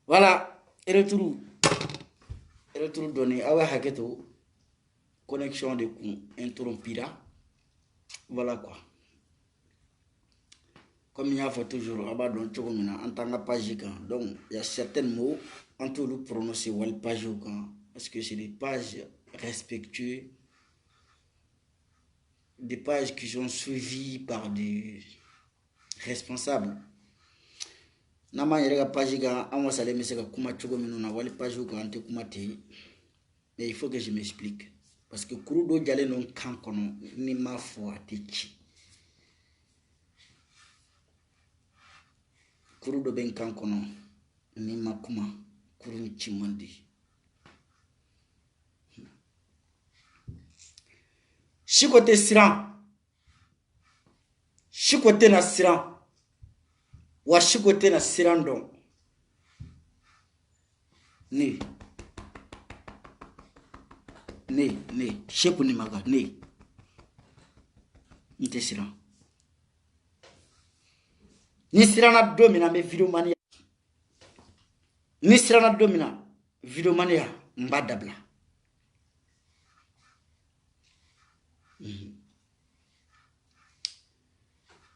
Voilà, retour donné. Ah ouais, haketo, connexion de coup interrompira. Voilà quoi. Comme il y a fait toujours, en tant que page, donc il y a certains mots, on peut le prononcer ou le page, parce que c'est des pages respectueuses, des pages qui sont suivies par des responsables. Nama yɛrɛ page kan an wasalen bɛ se ka kuma cogo minnu na wali page kan an tɛ kuma ten, mais il faut que je m'explique parce que kuru dɔ jalen don kan kɔnɔ ni m'a fɔ a tɛ ci. Kuru dɔ bɛ n kan kɔnɔ ni ma kuma kuru in ci man di. Siko tɛ siran, siko tɛ na siran, wa siko tɛ na siran dɔn. Ne sheku ni maga ne n tɛ siran. Ni siranna don min na n bɛ video mania, ni siranna don min na video mania n b'a dabila.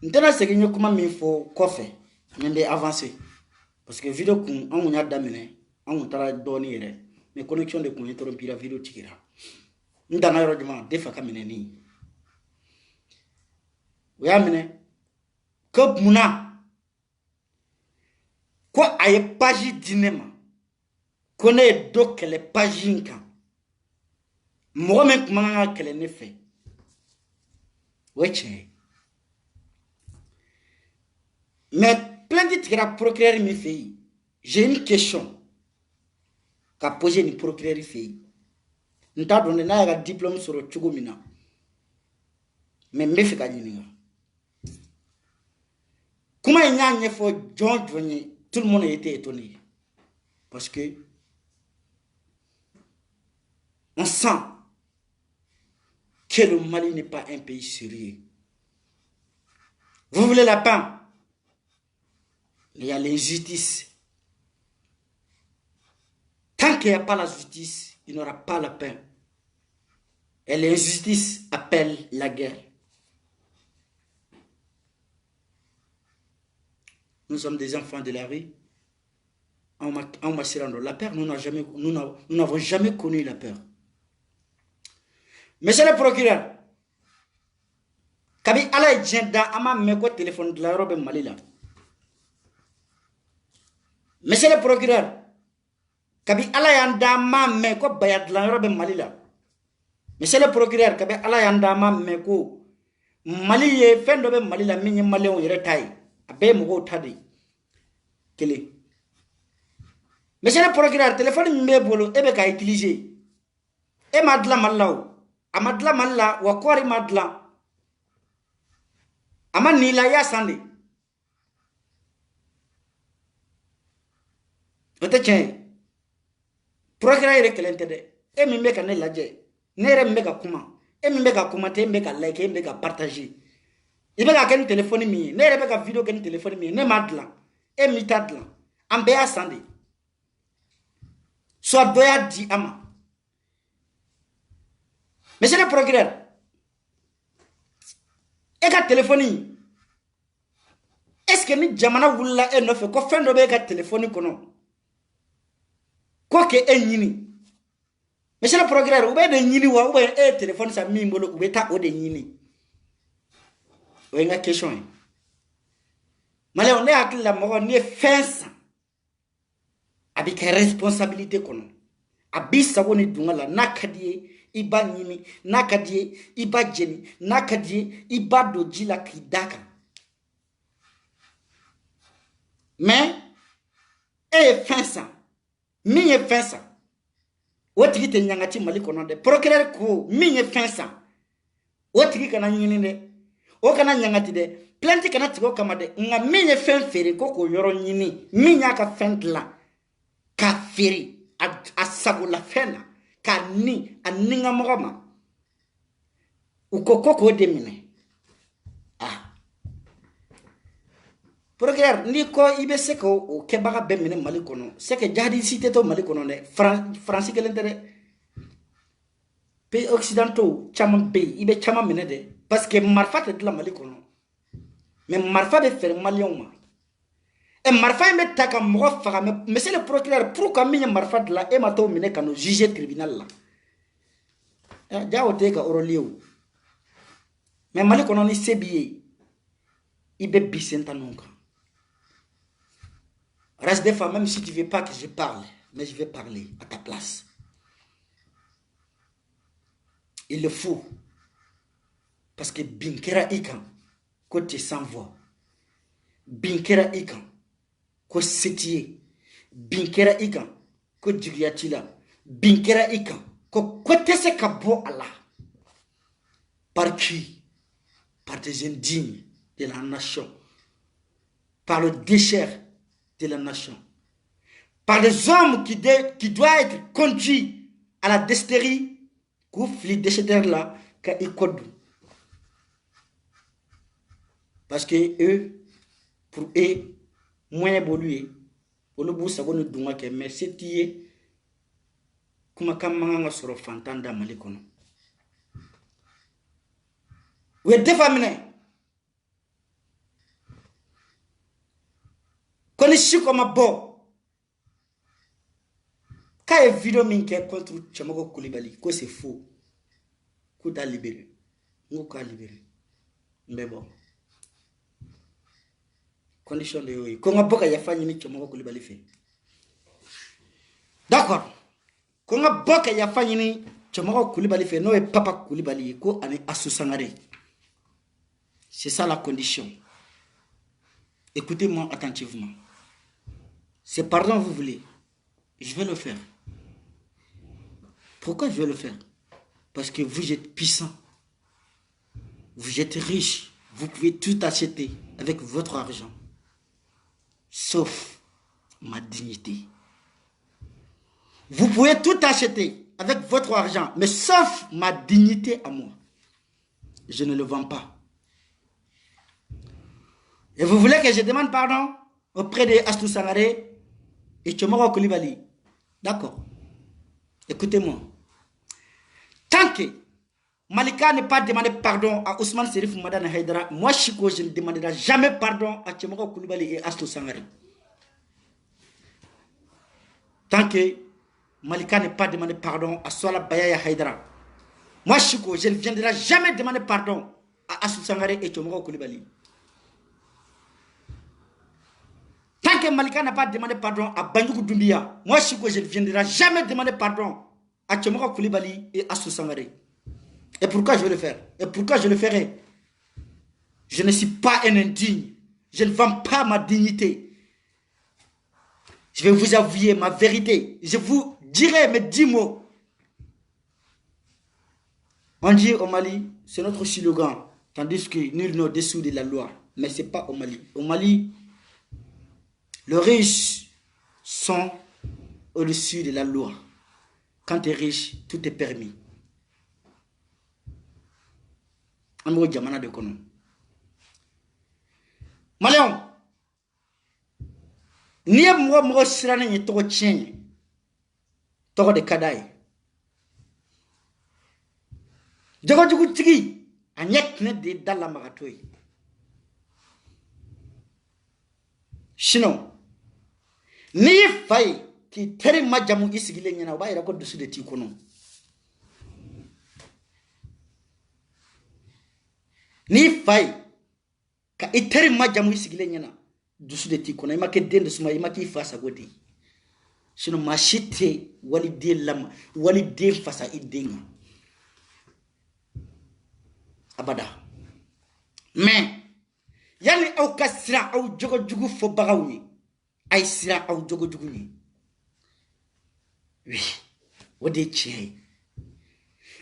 N tɛna segin ye kuma min fɔ kɔfɛ mais n bɛ avancer parce que video kun an kun y'a daminɛ an kun taara dɔɔni yɛrɛ mais connexion de kun interrompira video tigɛra. N danna yɔrɔ jumɛn Defa ka minɛni o y'a minɛ ko munna ko a ye page di ne ma ko ne ye dɔ kɛlɛ page in kan mɔgɔ min kun man kan ka kɛlɛ ne fɛ o ye tiɲɛ ye. Mais plainte tigɛra procureur min fɛ yen, j'ai une question ka poser ni procureur fɛ yen. N t'a dɔn n'a y'a ka diplôme sɔrɔ cogo min na mais n bɛ fɛ ka ɲininka. Kuma in y'a ɲɛfɔ jɔn jɔn ye tout le monde était étonné parce que on sent que le Mali n'est pas un pays sérieux. Vous voulez la paix? Il y a l'injustice. Tant qu'il n'y a pas la justice, il n'y aura pas la paix. Et l'injustice appelle la guerre. Nous sommes des enfants de la rue. La peur, nous n'avons jamais connu la peur. Monsieur le procureur, kabi ala ye diɲɛ da an m'a mɛn ko téléphone dilanyɔrɔ bɛ Mali la. Monsieur le procureur, kabi ala y'an da an m'a mɛn ko baya dilanyɔrɔ bɛ Mali la. Monsieur le procureur, kabi ala y'an da an m'a mɛn ko Mali ye fɛn dɔ bɛ Mali la min ye maliyɛnw yɛrɛ ta ye a bɛɛ ye mɔgɔw ta de ye kelen. Monsieur le procureur, téléphone min b'e bolo e bɛ k'a utiliser e m'a dilan Mali la o. A ma dilan Mali la wa kɔɔri ma dilan a ma n'i la i y'a san de. O tɛ tiɲɛ ye. Procureur yɛrɛ kɛlɛ tɛ dɛ. E min bɛ ka ne lajɛ ne yɛrɛ min bɛ ka kuma e min bɛ ka commenter e min bɛ ka like e min bɛ ka partager i bɛ ka kɛ ni téléphone min ye ne yɛrɛ bɛ ka video kɛ ni téléphone min ye ne m'a dilan e min t'a dilan an bɛɛ y'a san de. Soit dɔ y'a di a ma. Monsieur le procureur, e ka téléphone est-ce que ni jamana wulila e nɔfɛ ko fɛn dɔ bɛ e ka téléphone kɔnɔ ko ke e ɲini. Monsieur le procureur, ou bɛ de ɲini wa ou bɛ e téléphone sa min bolo u bɛ taa o de ɲini. O ye n ka question ye. Maliyɛnw ne hakili la mɔgɔ n'i ye fɛn san a bɛ kɛ responsabilité kɔnɔ a b'i sago ni dunga la n'a ka di ye i b'a ɲini n'a ka di ye i b'a jeni n'a ka di ye i b'a don ji la k'i da kan. Mais e ye fɛn san min ye fɛn san o tigi tɛ ɲangati Mali kɔnɔ dɛ. Procureur ko min ye fɛn san o tigi kana ɲini dɛ o kana ɲangati dɛ plainte kana tigɛ o kama dɛ nka min ye fɛn feere ko k'o yɔrɔ ɲini min y'a ka fɛn dilan k'a feere a sagola fɛn na k'a ni a ni ka mɔgɔ ma u ko k'o de minɛ. Procureur, ni ko ibe se ko o kebaga be mene Mali kono. C'est que jadi cité to Mali kono ne France que l'intérêt. Pays occidentaux chaman be ibe chaman mene de parce que marfa te de la Mali kono. Mais marfa be faire malien ma. Et marfa me taka mo faga mais c'est le procureur pourquoi mi marfa de la e mato mene kanu juger tribunal là. Ja o te ka orolio. Mais Mali kono ni sebié. Ibe bisenta nonka. Reste des fois, même si tu ne veux pas que je parle, mais je vais parler à ta place. Il le faut. Parce que Binkera Ikan, côté sans voix. Binkera Ikan, côté sétier. Binkera Ikan, côté Djuriatila. Binkera Ikan, côté se kabo Allah. Par qui? Par des indignes de la nation. Par le déchet de la nation. Par des hommes qui doivent être conduits à la desterie, qui flit décheteurs là, qu'ils codent. Parce que eux, pour eux, moins évoluer, pour nous, ça va nous donner, mais c'est qui est, comme quand on sort fantan dans Malikono. Vous êtes défamés. Connaissez comme bon. Quand il vidéo minke contre Tchamogo Koulibaly, que c'est faux. Qu'on t'a libéré. On t'a libéré. Mais bon. Condition de oui. Comment boka ya fa ni Tchamogo Koulibaly fait. D'accord. Comment boka ya fa ni Tchamogo Koulibaly fait non et papa Koulibaly ko ane Assou Sangaré. C'est ça la condition. Écoutez-moi attentivement. C'est pardon vous voulez. Je vais le faire. Pourquoi je vais le faire? Parce que vous êtes puissant. Vous êtes riche. Vous pouvez tout acheter avec votre argent. Sauf ma dignité. Vous pouvez tout acheter avec votre argent, mais sauf ma dignité à moi. Je ne le vends pas. Et vous voulez que je demande pardon auprès de Assou Sangaré et Tchamogo Koulibaly? D'accord. Écoutez-moi. Tant que Malika n'est pas demandé pardon à Ousmane Serif Madane Haïdara, moi, Chiko, je ne demanderai jamais pardon à Tchamogo Koulibaly et Assou Sangaré. Tant que Malika n'est pas demandé pardon à Soala Bayaya Haïdara, moi, Chiko, je ne viendrai jamais demander pardon à Assou Sangaré et Tchamogo Koulibaly. Tant que Malika n'a pas demandé pardon à Bandjougou Doumbia, moi, Chiko, je ne viendrai jamais demander pardon à Tchamogo Koulibaly et Assou Sangaré. Et pourquoi je vais le faire? Et pourquoi je le ferai? Je ne suis pas un indigne. Je ne vends pas ma dignité. Je vais vous avouer ma vérité. Je vous dirai mes 10 mots. On dit au Mali, c'est notre slogan. Tandis que nul n'est au-dessous de la loi. Mais ce n'est pas au Mali. Au Mali, les riches sont au-dessus de la loi. Quand tu es riche, tout est permis. Amour Djamana de Kono. Maléon, ni moi sirane ni toko tien, toko de kadai. Djogo djogo tigi, anyek ne de dalla magatoi. Sinon, ni fay ki tere majamu isigile nyana ba ira ko dusu de ti kono. Ni fay ka itere majamu isigile nyana dusu de ti kono ima ke dende suma ima ki fasa godi. Sinon machite wali de lam wali de fasa idenga. Abada. Mais yani au kasra au jogo jugu fo bagawni ay sira au jogo jugu ni. Oui, wode chie.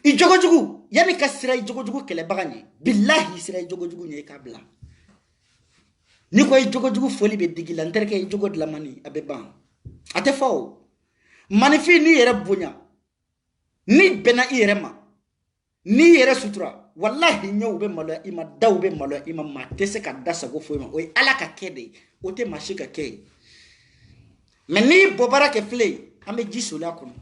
I jogo jugu yani kasra i jogo jugu kele bagani. Billahi sira i jogo jugu ni kabla. Ni ko i jogo jugu foli be digila nterke i jogo de la mani abeban. Ate fo. Manifi ni yere bunya. Ni bena yere ma. Ni yere sutura. Wallahi nyaw be malo ima daw be malo ima ma tese ka dasa go fo ima o ala ka kede o te marché ka kɛ mais ni bɔbara kɛ filɛ an bɛ ji soli a kɔnɔ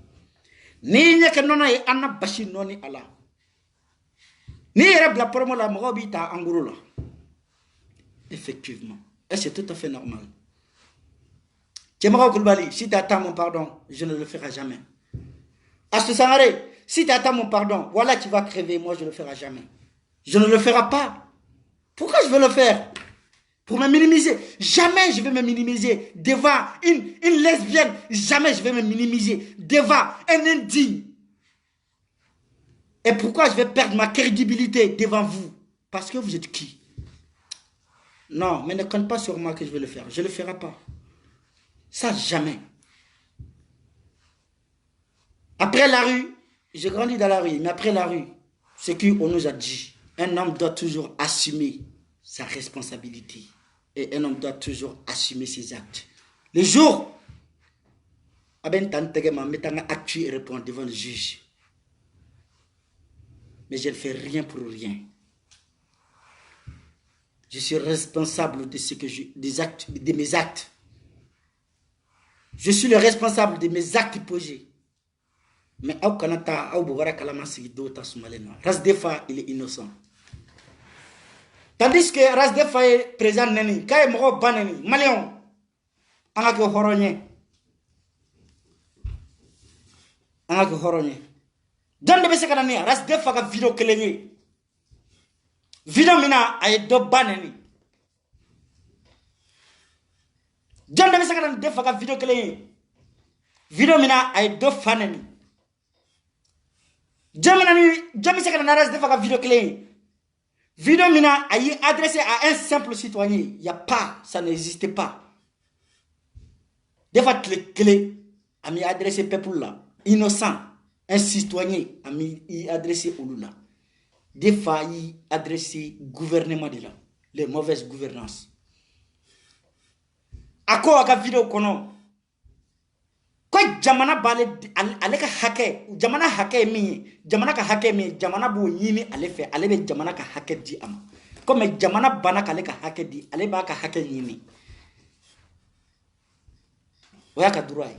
ni ɲɛ kɛ nɔnɔ ye an na basi nɔni a la ni yɛrɛ bila promo la mɔgɔw b'i ta en gros la effectivement et c'est tout à fait normal. Tchemara Koulibaly, si tu attends mon pardon, je ne le ferai jamais. Astou Sangaré, si tu attends mon pardon, voilà tu vas crever, moi je ne le ferai jamais. Je ne le ferai pas. Pourquoi je veux le faire? Pour me minimiser. Jamais je vais me minimiser devant une lesbienne. Jamais je vais me minimiser devant un indigne. Et pourquoi je vais perdre ma crédibilité devant vous? Parce que vous êtes qui? Non, mais ne compte pas sur moi que je vais le faire. Je ne le ferai pas. Ça, jamais. Après la rue, j'ai grandi dans la rue, mais après la rue, ce qu'on nous a dit, un homme doit toujours assumer sa responsabilité. Et un homme doit toujours assumer ses actes. Le jour, actu et répondre devant le juge. Mais je ne fais rien pour rien. Je suis responsable de ce que de mes actes. Je suis le responsable de mes actes posés. Mais Rasdefa, il est innocent. Tandis que Rasdefa est présent, quand il est banani, Malion, on a que horonye. On a que horonye. Dans le bese kanani, Rasdefa ka vidéo kelenye. Vidéo mina ay do banani. Dans le bese kanani defa ka vidéo kelenye. Vidéo mina ay do fanani. Jamais c'est que la de faire vidéo clé. Vidéo mina a adressé à un simple citoyen. Il n'y a pas, ça n'existe pas. Des fois, clé a mis adressé peuple là, innocent, un citoyen a mis adressé au là. Des fois, il adressé gouvernement de là, les mauvaises gouvernances. À quoi la vidéo kono? Quoi jamana bale aleka hake jamana hake mi jamana ka hake mi jamana bo yini ale fe ale be jamana ka hake di am comme jamana bana ka aleka hake di ale ba ka hake yini oya ka durai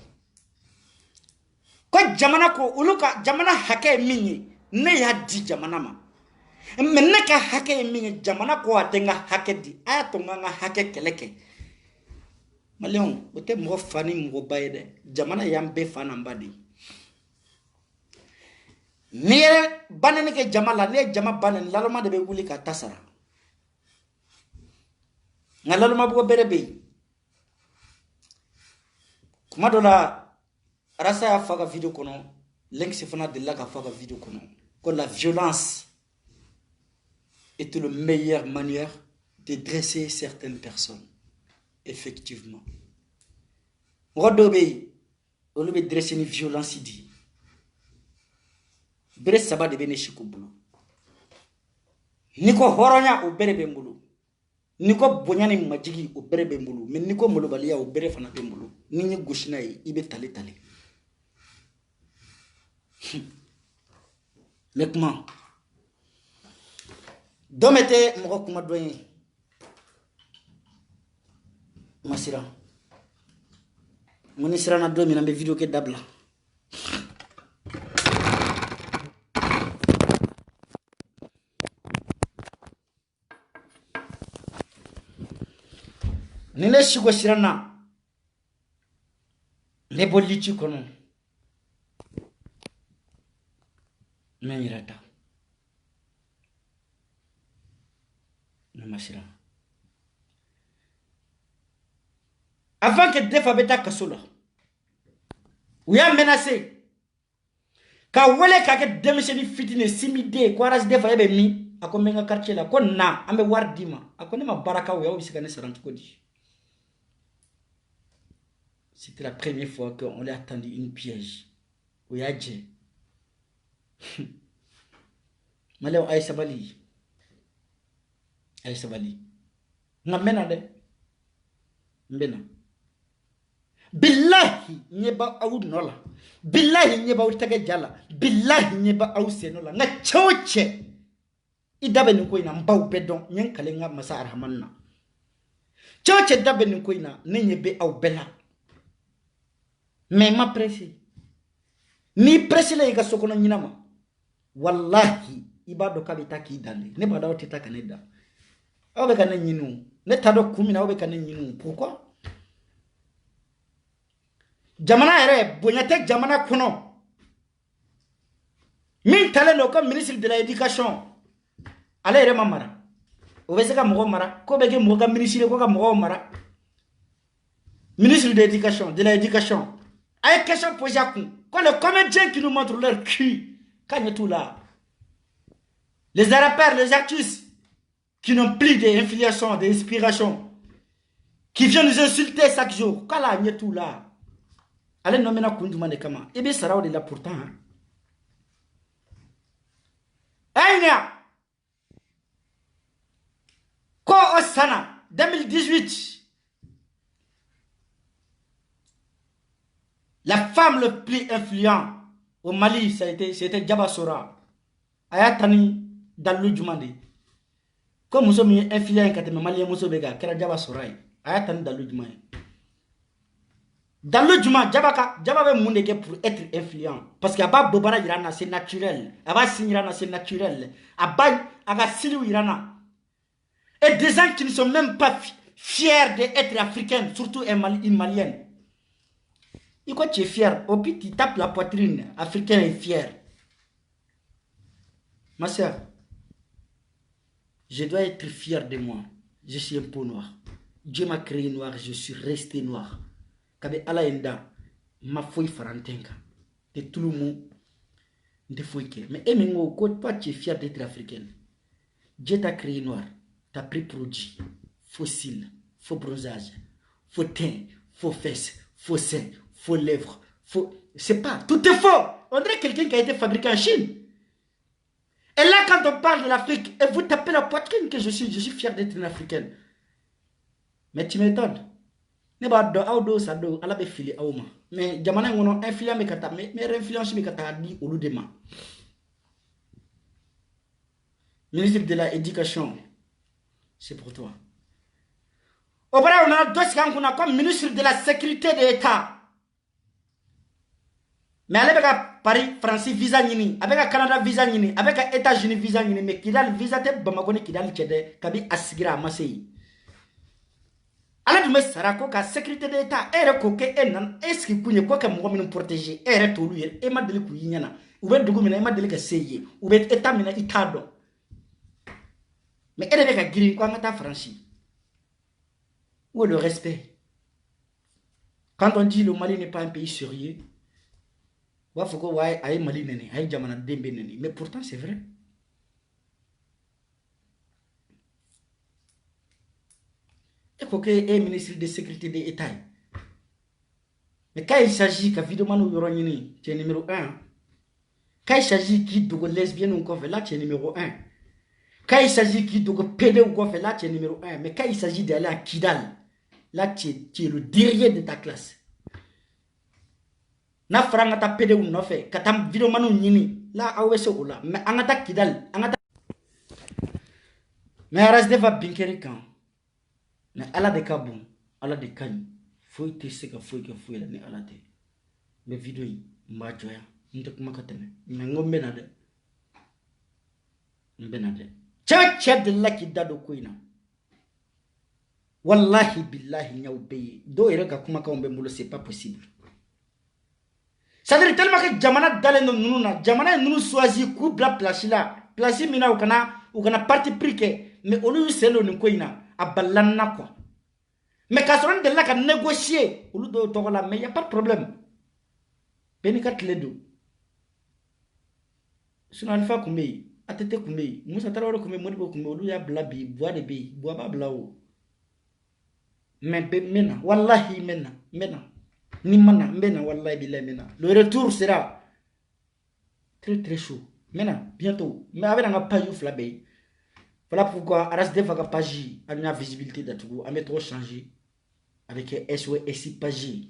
quoi jamana ko uluka jamana hake mi ne ya di jamana ma men ka hake mi jamana ko atenga hake di aya to nga hake keleke Malion, vous êtes mon fan, mon baïde. Jamana yambe fan en badi. Nere banane ke jamala, ne jama banen, laloma de bewuli ka tasara. Nga laloma buko berebe. Kuma dola rasa ya faga video kono, link se fana de la ka faga video kono. Quand la violence est la meilleure manière de dresser certaines personnes. Effectivement. Rodobe, on lui dresse une violence ici. Bere saba de bene shikubulo. Niko horonya o bere bembulu. Niko bonyani majigi o bere bembulu. Mais niko molobalia o bere fana bembulu. Nini gushina ibe tale tale. Lekman. Domete moko kuma doyen. Masira. Mon sera na domi na be vidéo ke dabla. Nile shigo sirana. Le bollici kono. Menirata. Na masira. Avant que Defa beta kasola. Ou ya menacé. Ka wele ka ke demisheni fitine simide kwa ras Defa ebe mi akomenga quartier la ko na ambe wardima akone ma baraka ou ya obisikane saranti ko di. C'était la première fois qu'on lui a tendu une piège. Ou ya dje. Maleo ay sabali. Ay sabali. Na menade. Mbena. Billahi nyeba au nola. Billahi nyeba au tage jala. Billahi nyeba au senola. Nga choche. Idabe nuko ina mbau bedon. Nyen kalenga masa arhamanna. Tchoche dabe n'koina n'yebe au bella. Mais ma pressé. Ni pressé le iga sokono nyinama. Wallahi ibado kabita ki dale. Ne bada otita kaneda. Awe kana nyinu. Ne tado kumina awe kana nyinu. Pourquoi? Jamana ere bonyate jamana kono. Min tale no comme ministre de l'éducation. Ale ere mamara. Obeseka mogo mara. Ko beke moga ministre ko ka mogo mara. Ministre de l'éducation, de l'éducation. Avec question posée à coup. Quand les comédiens qui nous montrent leur cul, quand il y a tout là. Les rappeurs, les artistes qui n'ont plus d'infiliation, d'inspiration, qui viennent nous insulter chaque jour. Quand là, il y a tout là. Allez nommer na kunduma de kama. Et bien, ça va là pourtant. Aïnia. Ko Osana, 2018. La femme le plus influente au Mali, c'était Djaba Sora. Ayatani Dalou Djumande. Comme nous sommes influents quand les Maliens sont bega, qu'elle Djaba Sora. Ayatani Dalou Djumande. Dalou Djumande, Djaba veut monde pour être influent. Parce qu'il n'y a pas Bobara Irana, c'est naturel. Aba Sinirana, c'est naturel. Aba Siliou Irana. Et des gens qui ne sont même pas fiers d'être africains, surtout une malienne. Et quand tu es fier, au pire, tu tapes la poitrine. Africain est fier. Ma soeur, je dois être fier de moi. Je suis un peu noir. Dieu m'a créé noir, je suis resté noir. Kabe ala enda, ma foi farantenka. De tout le monde, de fouike. Mais émengo, quand toi tu es fier d'être africain, Dieu t'a créé noir. T'as pris produit, faux cils, faux bronzage, faux teint, faux fesses, faux seins, faux lèvres, faux... C'est pas... Tout est faux. On dirait quelqu'un qui a été fabriqué en Chine. Et là, quand on parle de l'Afrique, et vous tapez la poitrine que je suis fier d'être une Africaine. Mais tu m'étonnes. Ne ba do audo sa do ala be fili awma. Mais jamana ngono influence me kata mais influence me kata di olu de ma. Ministre de l'éducation, c'est pour toi. Au vrai, on a deux comme ministre de la sécurité de l'État. Mais avec Paris, France visa nini, avec Canada visa nini, avec États-Unis visa nini, mais qui a le visa te Bamako qui a le tchède, kabi asigira amasei. Alors me sarako ka sécurité de l'État, ere ko ke enan, est-ce que kunye quoi que moi me protéger, ere to lui, e ma deli ku yinyana, ou be dugu mina e ma deli ka seye, ou be état mina itado. Mais ere be ka giri ko ngata franchi. Où est le respect? Quand on dit le Mali n'est pas un pays sérieux, mais pourtant c'est vrai. Et quoi que est ministre de sécurité de l'État. Mais quand il s'agit que vidéo tu es numéro 1. Quand il s'agit qui de lesbienne ou quoi, là tu es numéro 1. Quand il s'agit qui de pédé ou quoi, là tu es numéro 1. Mais quand il s'agit d'aller à Kidal, là tu es le derrière de ta classe. Na franga ta pede un nofe katam video manu nyini la awese ola mais angata Kidal angata mais aras defa binkeri kan mais ala de kabon ala de kan foi te seka foi ke foi la ni ala te mais video yi mba joya ntek makatene mais ngombe na de mbena de cha de la kidado koina wallahi billahi nyaw be do irega kuma ka ombe mulo c'est pas possible. C'est-à-dire tellement que jamana dale no nuna jamana nunu choisi coup bla place là place mina ou kana parti pris mais au lieu c'est le koina abalana quoi mais quand on de là ka négocier au lieu de to la mais y a pas de problème benikat les deux sinon alpha kumei atete kumei musa tarawore kumei modibo kumei au lieu ya blabi bois de bi bois ba blao mais mena wallahi mena ni mana mbena wallahi billahi mena le retour sera très très chaud maintenant bientôt mais avec un page flabé voilà pourquoi aras defa ka page a une visibilité d'atugo a mettre changer avec SOS page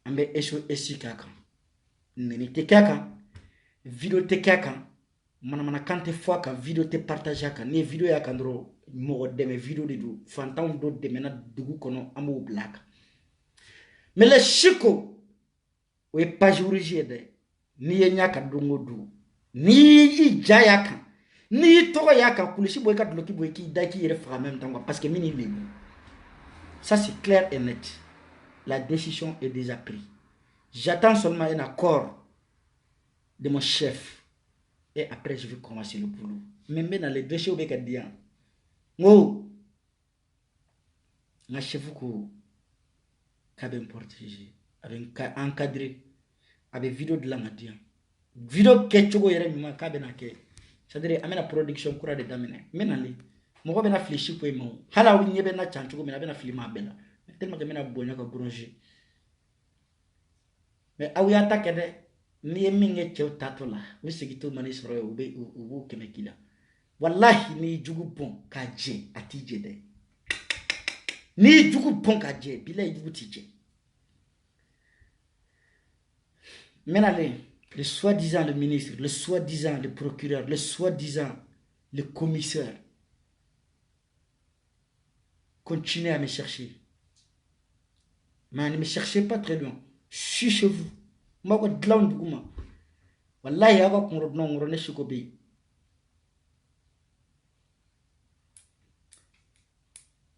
ambe SOS kaka neni te kaka vidéo te kaka mana kante fois ka vidéo te partager ka ne vidéo ya kandro mo de mes vidéos de do fantan do de mena dugu kono amo black mais le chiko we page origine ni yenya ka dongo du ni ijaya kan ni to ya kan kulishi boy ka bloki boy ki daki yere fra même temps parce que mini lebu ça c'est clair et net. La décision est déjà prise. J'attends seulement un accord de mon chef et après je vais commencer le boulot. Même dans les déchets au Bécadia. Oh, ma chef ko kabe protéger, avec encadré, avec vidéo de la madia. Vidéo ketchugo yere mi kabe na ke. C'est-à-dire amena production kura de damene. Menali. Mo be na fleshi ko mo. Hala wi nyebe na chanchugo me na be na filima bela. Tellement que mena bonya ko broncher. Mais awi attaque de ni minge chew tatola. Wi sigito mani soro ube ubu kemekila. Wallahi ni jugu bon ka je atije de. Ni jugu bon ka je bila jugu tije. Menale le soi-disant le ministre, le soi-disant le procureur, le soi-disant le commissaire continuez à me chercher. Mais ne me cherchez pas très loin. Je suis chez vous. Je suis là. Wallahi, je suis là.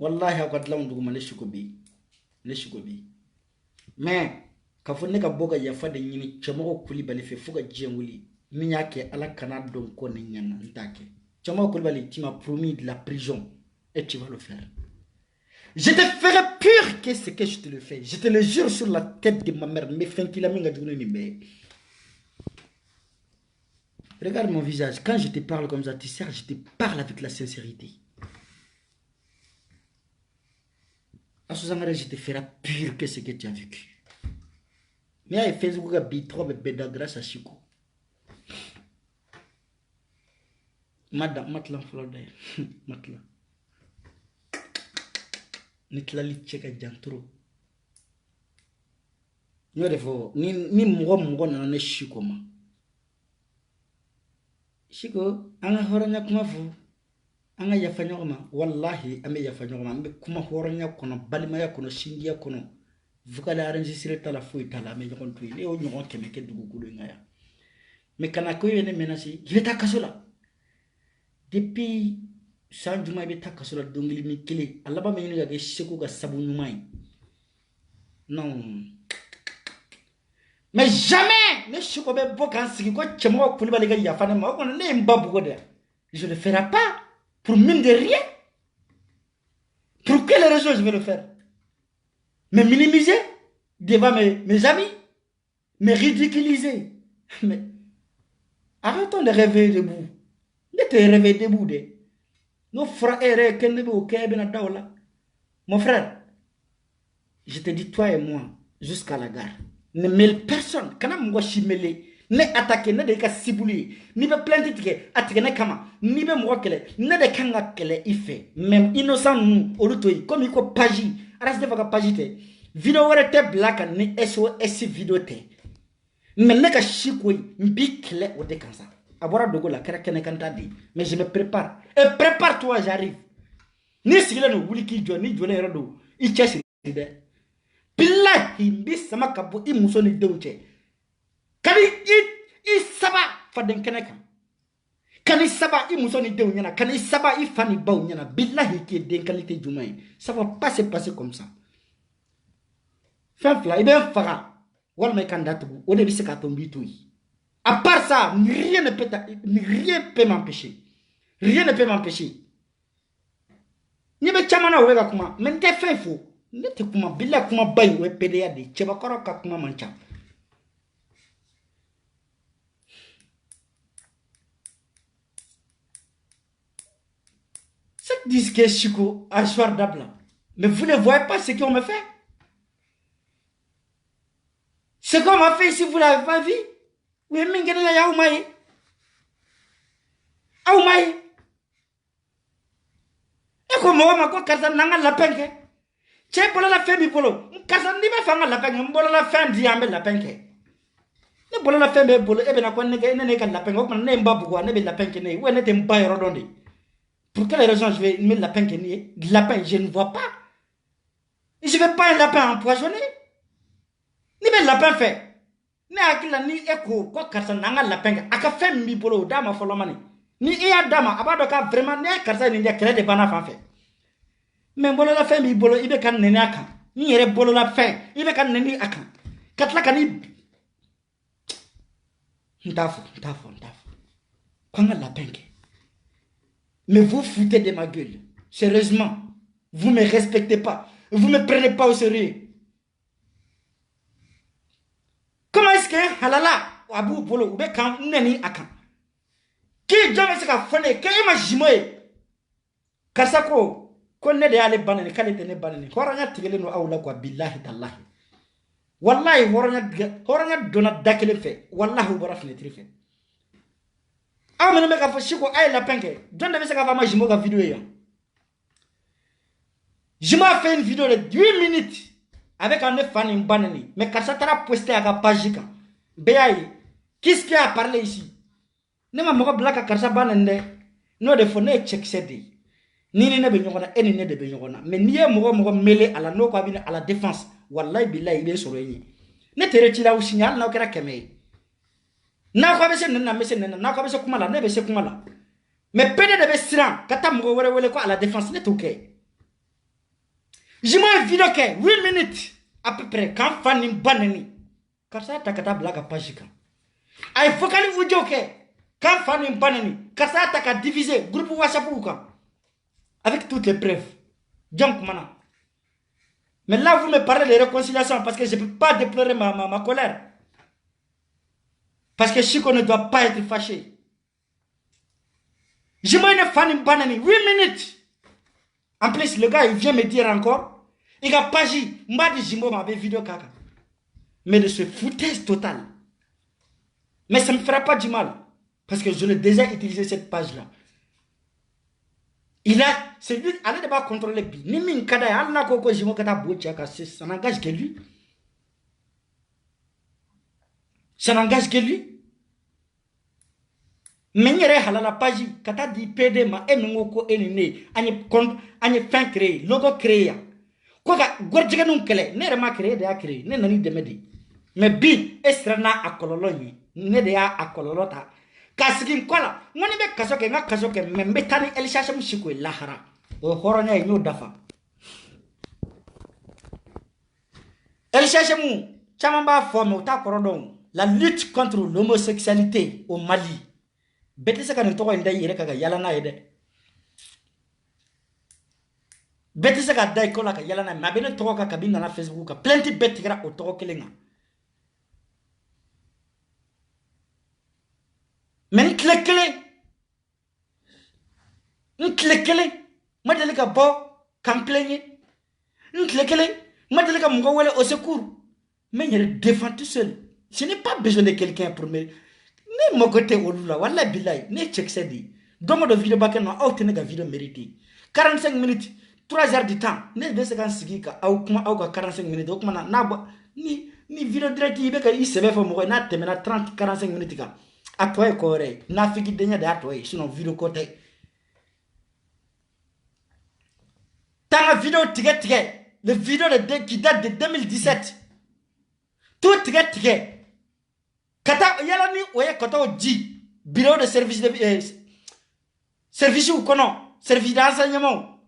Wallahi, je suis là. Mais, quand vous n'avez pas de yafa de nyini, chamoko Koulibaly fait fouga djenguli. Minyake ala kana don kone nyana ntake. Chamoko Koulibaly, tu m'as promis de la prison et tu vas le faire. Je te ferai pire que ce que je te le fais. Je te le jure sur la tête de ma mère. Regarde mon visage. Quand je te parle comme ça, tu sais, je te parle avec la sincérité. À ce moment-là, je te ferai pire que ce que tu as vécu. Mais il fait ce que trop grâce à Chico. Madame, matla flodé. Matla. Nitlali cheka janturo. Yo defo ni mgo na ne Chico ma. Chico anga horanya kuma fu. Anga yafanya kuma wallahi ame yafanya kuma mbe kuma horanya kono balima ya kono shindia kono. Vukala enregistré ta la fouille ta la me yokon tui. E o nyon kemeke dugu kulu ngaya. Me kana ko yene menasi, il est à kasola. Depuis Sanjuma be takasola dongili mi kile alaba me yini ga sheko ga sabu nyumai. Non. Mais jamais ne sheko be bokan sigi ko chemo Koulibaly ga yafane ma ko ne mbabu ko de. Je le ferai pas pour mine de rien. Pour quelle raison je vais le faire? Me minimiser devant mes amis, me ridiculiser. Mais arrêtons de rêver debout. Ne te rêver debout de. Nos frères, mon frère, je te dis toi et moi jusqu'à la gare. Ne mêle personne. Quand on me chimele, ne attaquer, ne de ka sibuli, ni be plainte tike, attaquer ne kama, ni be moi kele, ne de kanga kele ife. Même innocent nous, olutoi, comme il ko pagi, arrête de faire pagi te. Vidéo wale te black ni SOS vidéo te. Mais ne ka chikoi, mbi kele o de kansa. Abora dogo la kera kene kanta di. Mais je me prépare. Et prépare-toi, j'arrive. Ni sigila no wuli ki jo ni jole rodo. I chesi de. Billahi mbi sama kabo I muso ni deuche. Kani I saba faden kene kan. Kani saba I muso ni deu nyana. Kani saba I fani bau nyana. Billahi ki den qualité jumai. Ça va pas se passer comme ça. Fin fla, I ben faga. Wal me kandatu. Ode bi se ka tombi toui. À part ça, rien ne peut m'empêcher. Rien ne peut m'empêcher. Ni be chamana wega kuma, men te fe fo. Ne te kuma billa kuma bay we PDA de cheba koro ka kuma mancha. Cette disque Chico à soir d'abla. Mais vous ne voyez pas ce qu'on me fait? Ce qu'on m'a fait ici, vous l'avez pas vu? Oui, mais qu'est-ce que vous avez fait? Vous avez fait? Et comment on m'a dit que ça n'a pas la peine? Tu es pour la fin du boulot. Quand ça n'a pas la peine, on va la fin d'y la peine. Ne pour la fin du boulot, et bien, on n'a pas la peine. On n'a pas la peine. On n'a pas la peine. Pour quelle raison je vais mettre lapin qui est lapin, je ne vois pas. Je ne vais pas un lapin empoisonné. Ni be lapin fait. Ni akila ni eko ko karsa nanga lapin. Aka fait mi bolo dama folo mani. Ni iya dama abado ka vraiment ni karsa ni dia créer de bana fan fait. Mais bolo la fait mi bolo ibe kan nene aka. Ni yere bolo la fait ibe kan nene aka. Katla kani Ntafo. Kwanga lapin ke. Mais vous foutez de ma gueule. Sérieusement. Vous ne me respectez pas. Vous ne me prenez pas au sérieux. Comment est-ce que halala abu bolo ube kan neni akan? Qui jamais se ka fone ke ima jimoye? Kasako ko ne de ale banane kale te ne banane. Horanya tigele no awla kwa billahi tallahi. Wallahi horanya dona dakele fe. Wallahi ubara fenetri fe. Amene me ka fashiko ay la penke. Donde be se ka fama jimo ka vidéo ya. Je m'ai fait une vidéo de 8 minutes avec un fan banani. Mais quand ça t'a posté à la page, qu'est-ce qui a parlé ici? Ne m'a pas blague à Karsa banane. Non, de fond, ne check cédé. Ni ne benyona, et ni ne de benyona. Mais ni mo mêlé à la no à la défense. Wallahi billahi, il est sur le nid. Ne te retire au signal, n'a aucun keme. N'a pas besoin de n'a pas besoin de kumala, ne besoin kumala. Mais peine de bestiran, katam à la défense, n'est ok. Je m'ai vidéo que 8 minutes à peu près quand fan une banani. Car ça t'a qu'à blague à pagika. Il faut qu'elle vous dise que quand fan une banani, car ça t'a qu'à diviser groupe WhatsApp ou quoi. Avec toutes les preuves. Donc maintenant. Mais là vous me parlez de réconciliation parce que je ne peux pas déplorer ma colère. Parce que Chico ne doit pas être fâché. Je m'ai une fan une banani 8 minutes. En plus, le gars, il vient me dire encore, il a pas dit, m'a dit Jimbo m'a vidéo caca. Mais de ce foutaise total. Mais ça ne me fera pas du mal. Parce que je l'ai déjà utilisé cette page-là. C'est lui, allez d'abord contrôler bi. Ni min kada ya, alna koko Jimbo kata bochaka, ça n'engage que lui. Ça n'engage que lui. Mais il y a la page kata di PD ma enungoko enine anye fin créé logo créé quoi que gorjega non kele ne rema créé de a créé ne nani demedi mais bi estrana akololoni ne de a akololota kasigi kola ngoni be kasoke nga kasoke membe tani elishasha mushiko lahara o horonya nyo dafa elishasha mu chamamba forme uta korodon la lutte contre l'homosexualité au Mali. Beti se ka ne togo ndai yere ka yala na yede. Beti se ka dai kola ka yala na ma bene togo ka kabinda na Facebook ka plenty beti gra o togo kelenga. Men klekele. Nklekele. Ma dele ka bo kan plenye. Nklekele. Ma dele ka mungo wele au secours. Mais il défend tout seul. Je n'ai pas besoin de quelqu'un pour me ne mogote olula wala bilay ne check sedi domo de vidéo baken no auto ne ga vidéo mérité 45 minutes 3 heures de temps ne be se kan sigika au kuma au ka 45 minutes au kuma na ni vidéo direct ibe ka isebe fo mo na temena 30 45 minutes ka atoy ko re na figi denya de atoy sinon vidéo côté tanga vidéo tige le vidéo qui date de 2017 tout tige kata yala ni oye kata di bureau de service de service ou kono service d'enseignement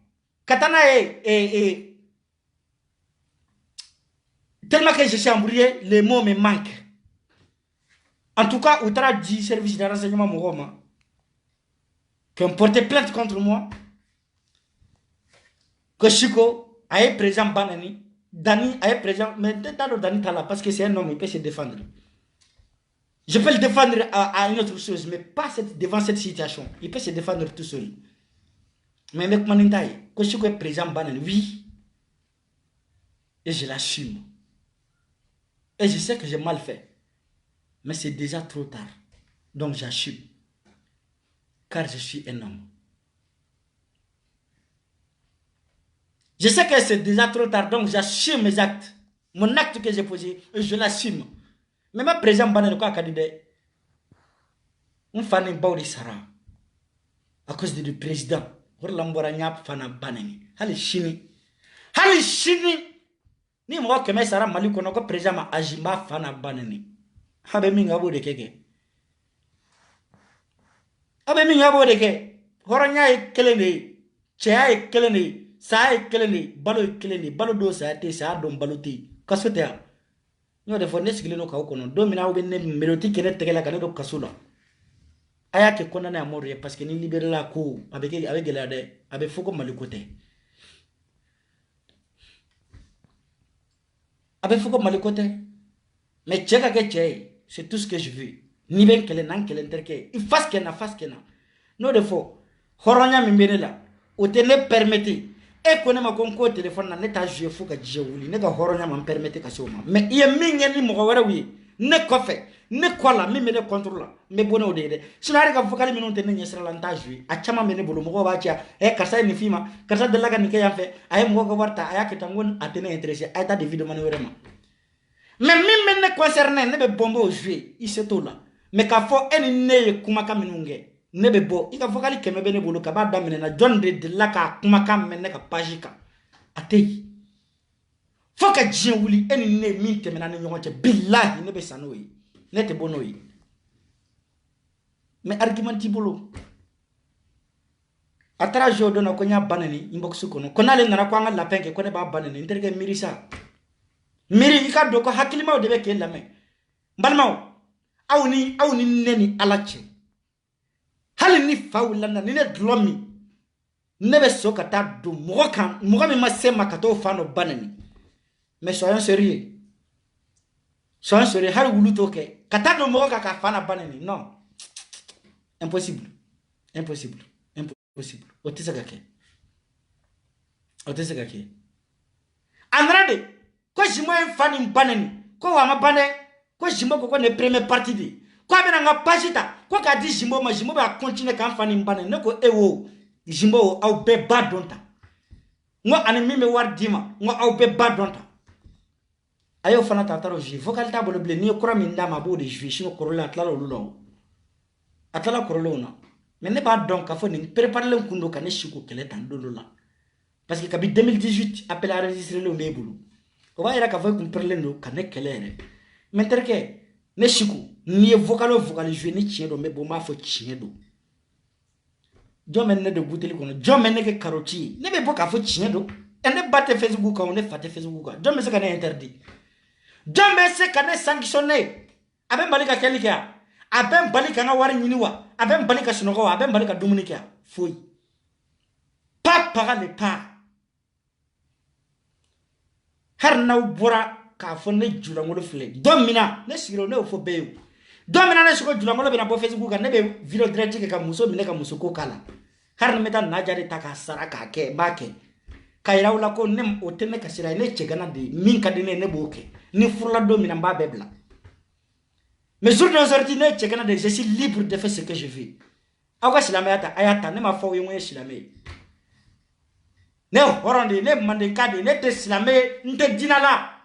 kata na tellement que je suis embrouillé les mots me manquent en tout cas outra dit service d'enseignement mon Roma qui ont porté plainte contre moi que Chico aille présent banani Dani aille présent mais dans Dani tala parce que c'est un homme il peut se défendre. Je peux le défendre à une autre chose, mais pas devant cette situation. Il peut se défendre tout seul. Mais avec mon intaille, quand je suis présent, oui. Et je l'assume. Et je sais que j'ai mal fait. Mais c'est déjà trop tard. Donc j'assume. Car je suis un homme. Je sais que c'est déjà trop tard, donc j'assume mes actes. Mon acte que j'ai posé, je l'assume. Mais ma présent banane quoi kadide on fan en baudi sara à cause du président horlambora nyap fana banani hali shini ni mo keme sara mali kono ko president ma ajima fana banani habe minga bo de keke abe minga bo de ke horonya e kelene chea e kelene sa e kelene balo do sa te sa don baluti kasotea no de fo nesigile no ka kono do mina obe ne meloti kene tegela kana do kasula aya ke kona na amor ye parce que ni libérer la ko avec la de avec foko malikote avec foko malikote mais cheka ke che c'est tout ce que je veux ni ben kele nan kele terke il fasse kena no de fo horonya mi benela o te ne permettre e ko ne ma kon ko téléphone na ne ta jouer fo ka jewuli ne ka horonya ma permettre ka soma mais il y a mingi ni mo wara wi ne ko fe ne kola mi me ne contrôle me bono de sinari ka fokali minun te ne nyesra la nta jouer a chama me ne bolo mo ba chia e karsa ni fima karsa de laga ni ke ya fe ay mo ko warta aya ke tangon atene intéressé ay ta de vidéo man wérema mais mi me ne concerné ne be bombo jouer il se tout là mais ka fo eni ne kuma ka minunge ne be bo ika fokali keme be ne bolo ka ba damene na John de la ka kuma ka menne ka pajika atei foka jiwuli eni ne min temena ne nyonche billahi ne be sanoyi ne te bonoyi mais argumenti bolo atara jodo na ko nya banani inbox kono konale nana ko anga lapenge ko ne ba banani interge mirisa miri ika do ko hakilima o de be ke lame mbalmaw awni neni alache hali ni fawlana ni ne dromi ne be sokata do mokan mogami ma sema kato fano banani mais soyons sérieux hali wulu toke kata do moka ka fana banani non impossible otisa kake andrade ko jimo en fani banani ko wa ma bane ko jimo ko ne première partie di ko abena nga pagita ko ka di jimbo ba continue kan fani mbane ne ko ewo jimbo au be badonta ngo ani mime war dima ngo au be badonta ayo fana tataro ji vocal table ble ni ko rami ndama bo de ji shi ko rola atla lulo atla ko rolona mais ne ba donc ka fo ni préparer le kundo kan shiko kele tan dolola parce que kabi 2018 appel à enregistrer le mebulu ko ba ira ka fo comprendre no kan kele mais terke ne shiku ni vocal jouer ni chiedo me bo ma fo chiedo jomen ne de buteli kono jomen ne ke karoti ne be boka fo chiedo ene batte Facebook on ne fate Facebook jomen se kan interdit jomen se kan sanctionné aben balika kelika aben balika na wari nyiniwa aben balika sinogo aben balika dominika foi pas parler pas har na bora ka fo ne julangolo fle domina ne siro ne fo beyo domina ne siko julangolo be na bo Facebook ka ne be video direct ka muso mine ka muso ko kala har ne meta na jari ta ka sara ka ke make kayra wala ko ne o tene ka sira ne chegana de min ka de ne boke ni furla domina mba bebla mais jour de sortie ne chegana de je suis libre de faire ce que je veux awa silamata ayata ne ma fo yemo silame ne horande ne mande kade ne te silame nte dinala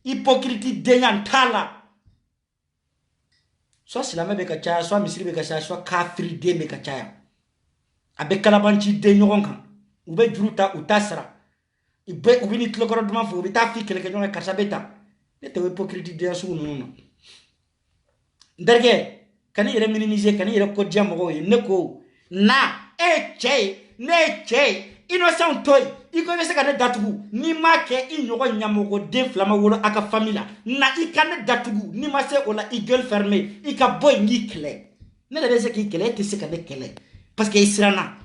hypocrite denyantala soit silame be ka cha soit misiri be ka cha soit kafiri de be ka cha abe kalabanchi de nyogonka ube juruta utasra ibe ubini tlokoro duma fo bita fi kele kenyo ka sabeta ne te hypocrite de asu no nderge kani ire minimiser kani ire ko diamo ne ko na ne innocent toy iko be se ka ne datugu ni ma ke inyogo nyamogo de flama wolo aka famila na ikane datugu ni ma se ola igel fermé ika boy ngi kle ne be se ki kle te se ka ne kle parce que israna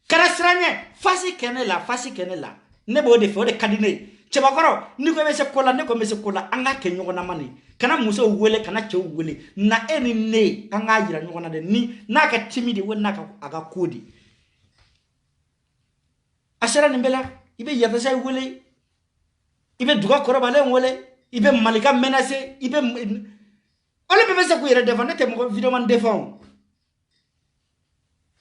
kara sranye fasi kene la ne bo de fo de kadine chebakoro ni ko be se kola ne ko be se kola anga ke nyogo na mani kana muso wele kana che wele na eni ne anga yira nyogo na de ni na ka timidi we na ka aga kodi asera nimbela ibe yatasa wele ibe duga korobale wele ibe malika menacer ibe ole bebe se ku yere défendre te mo vidéo man défend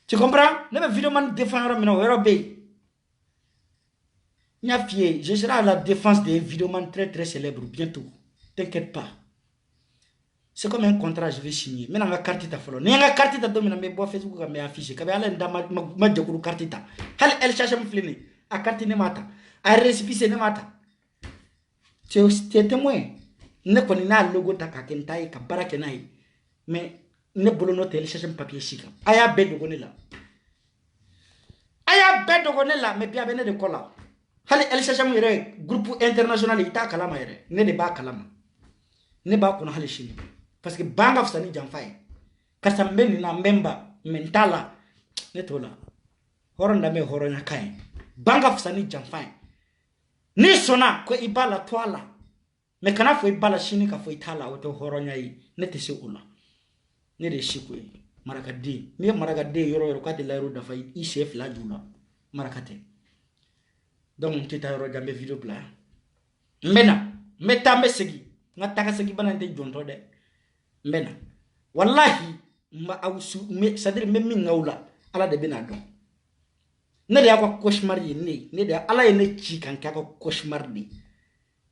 tu comprends le vidéo man défendre mino wero be nya fie je serai à la défense des vidéomans très célèbres bientôt t'inquiète pas C'est comme un contrat, je vais signer. Mais la carte ta follow. N'a carte ta domine mais bois Facebook mais affiché. Kabe ala ndama ma jokuru carte ta. Hal el cherche me flini. A carte ne mata. A récépissé ne mata. Tu es témoin. Ne koni na logo ta ka kentai ka barake nai. Mais ne bolo no tel cherche papier chika. Aya bedo gonela. Aya bedo gonela mais bien bene de kola. Hal el cherche me re groupe international ita kalama yere. Ne de ba kalama. Ne ba kono hal chini. Parce que banga fsani jamfai kasa mbeni na memba mentala netola horonda me horonya kai banga fsani jamfai ni sona ko ibala twala me kana fo ibala shini ka fo itala oto horonya yi nete se ula ne de shikwe marakadi ni marakadi yoro ka de la ro da fai I chef la jula marakate donc tita yoro jambe video pla mena meta mesegi ngata ka segi banante jonto de mbena wallahi ma awsu me sadir me min ngawla ala de bina don ne de akwa cauchemar yi ne de ala ye ne ci kan ka cauchemar ni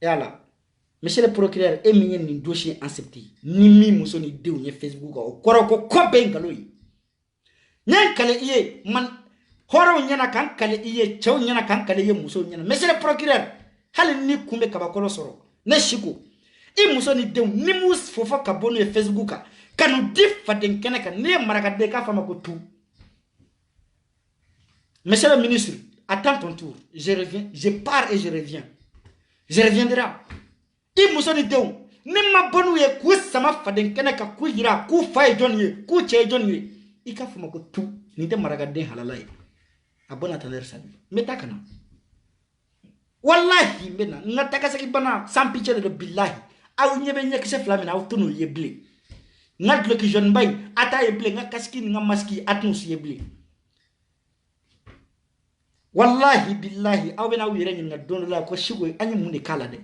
yala monsieur le procureur e mi ni dossier accepté ni mi muso ni dew ni Facebook ko koroko ko be ngalo yi nyen kale iye man horo nyana kan kale iye chew nyana kan kale ye muso nyana monsieur le procureur hal ni kumbe kabakolo soro ne shiko I muso ni dew ni mus fofa ka bonu e Facebook ka nu dif faden kene ka ne maraka de ka fama ko tout. Monsieur le ministre, attends ton tour. Je reviens, je pars et je reviens. Je reviendrai. I muso ni dew ni ma bonu e ku sama faden kene ka ku hira ku fay jonye ku che jonye I ka fama ko tout ni de maraka de halalay. Abona taler sabi. Meta kana. Wallahi mena ngataka saki bana sans pitié de billahi. Aw nyebe nyek se flamina aw tunu yeble ngad lo ki jeune bay ata yeble nga kaski nga maski atnu si yeble wallahi billahi aw bena wire nga don la ko shigo anyi munde kala de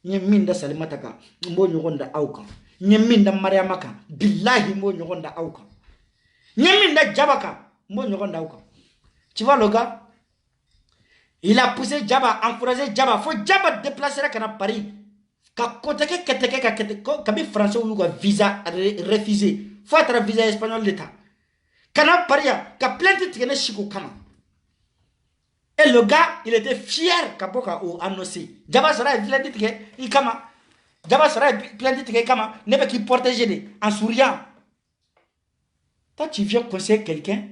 nyeminda salimata ka mbo nyogonda awka nyeminda mariama ka billahi mbo nyogonda awka nyeminda jabaka mbo nyogonda awka tu vois le gars il a poussé Jaba encouragé Jaba faut Jaba déplacer à Paris ka koteke keteke ka keteke kabi français ou ka visa refusé faut être visa espagnol l'état kana paria ka plainte tikene shiko kama et le gars il était fier ka boka ou annoncé Jaba sera plainte tikene il kama Jaba sera plainte tikene kama nebe qui protéger de en souriant toi tu viens conseiller quelqu'un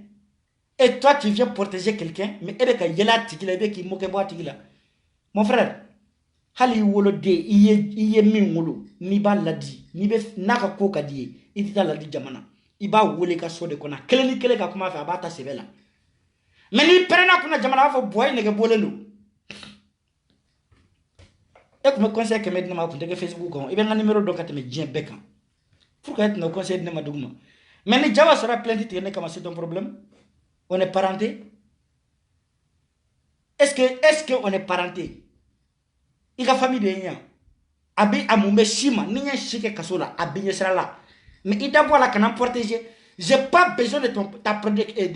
et toi tu viens protéger quelqu'un mais ebe ka yela tikila ebe ki moke boa tikila mon frère hali wolo de iye min wolo ni ba ladi ni be naka ko kadi itita ladi jamana iba wole ka so de kona keleni kele ka kuma fa abata sebela mais ni perena kuna jamana fa boy ne ke bolelo e ko me conseil que medina ma ko de Facebook ko ibe nga numéro do kateme jien beka pourquoi être no conseil ne ma duguma mais ni jawa sera plainte ne kama c'est ton problème on est parenté est-ce que on est parenté Ika famille de nya abi amumbe shima ninya shike kasola abi nyesrala mais ida bola kana protéger j'ai pas besoin de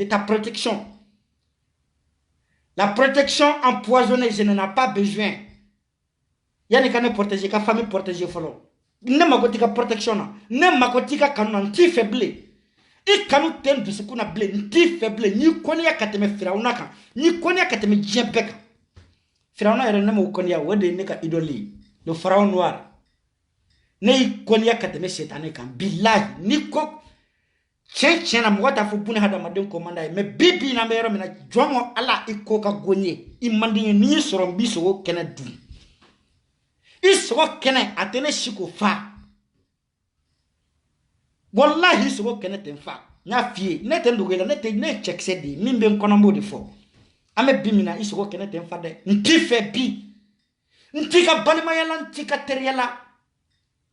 ta protection la protection empoisonnée je n'en ai pas besoin yani kana protéger ka famille protéger follow ne makotika protection na ne makotika kanuna nti faible I kanu ten du sukuna ble nti faible ni koni ya kateme firauna ka ni koni ya kateme jempeka Firauna yere nema ukonia wede neka idoli le pharaon noir ne ikonia kateme shetane kan billahi niko chena mwata fubune hada madem komanda me bibi na mero mina jongo ala iko ka gonye imandinye ni soron biso kene du iso kene atene shiko fa wallahi iso kene tenfa nya fie ne tendugela ne te ne checksedi mimbe nkonombo de fo ame bimina isoko kene tenfa de nti fe bi nti ka balima yala nti ka teriela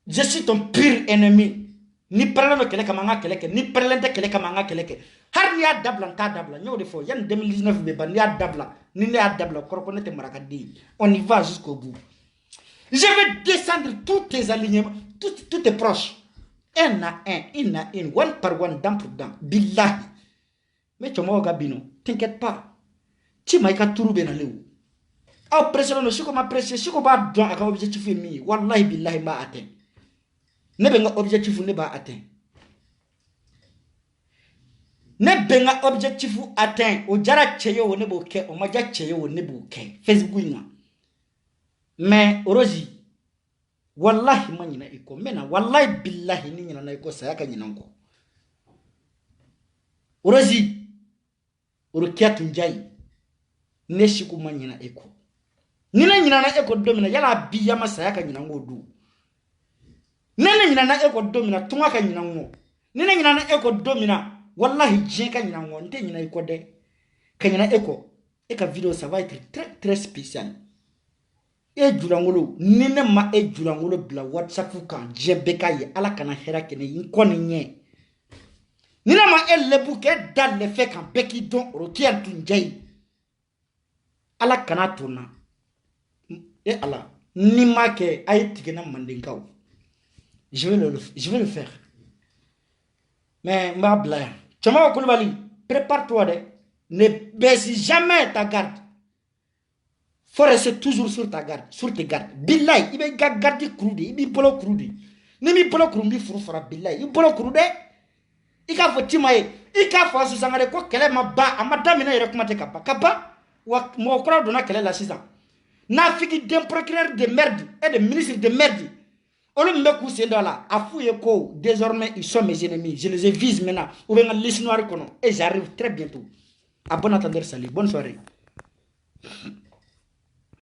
je suis ton pire ennemi ni parlano kele kama nga keleke ni parlante kele kama nga keleke har ni adabla ta dabla nyo de fo yan 2019 be ban ni adabla ni ne adabla koroko ne te marakadi on y va jusqu'au bout je vais descendre tous tes alignements tous tes proches un à un une one par one dent pour dent billahi mais chomo gabino t'inquiète pas ti maika turu bena lewu aw pression no siko ma pression siko ba don aka objectif mi wallahi billahi ma aten ne benga objectif ne ba atteint ne benga objectif atteint o jara cheyo ne bo ke o maja cheyo ne bo ke Facebook ina mais orozi wallahi manyina iko mena wallahi billahi ni nyina na iko sayaka nyina nko orozi urukiatu njai neshiku manyina iko nina nyina na eko domina yala biya masayaka nyina ngodu nina nyina na eko domina tumaka nyina ngo nina nyina na eko domina wallahi jenka nyina ngo nte nyina iko de kanyina eko eka video ça va être très très spécial e julangolo nina ma e julangolo bla WhatsApp kan jebeka ye ala kana hera kene yinkoni nye nina ma e lebu ke dal le fe kan beki don rokian tunjai ala kana tuna et Allah, ni ma ke ay tigena mandinkaw. Je vais le faire. Mais ma blague. Chama Koulibaly, prépare-toi de. Ne baisse jamais ta garde. Faut rester toujours sur ta garde, sur tes gardes. Billahi, il va garder croudi, il va polo croudi. Ni mi polo croudi furu fara billahi. Il polo croudi. Il ka fo timaye, il ka fo susangare ko kele ma ba amata mina yere kuma te kapa. Kapa wa mo kora dona kele la sisa. N'a figi d'un procureur de merde et de ministre de merde. On le met coussé dans là. A fouiller quoi. Désormais, ils sont mes ennemis. Je les vise maintenant. Ou bien la liste noire. Et j'arrive très bientôt. À bon attendeur, salut. Bonne soirée.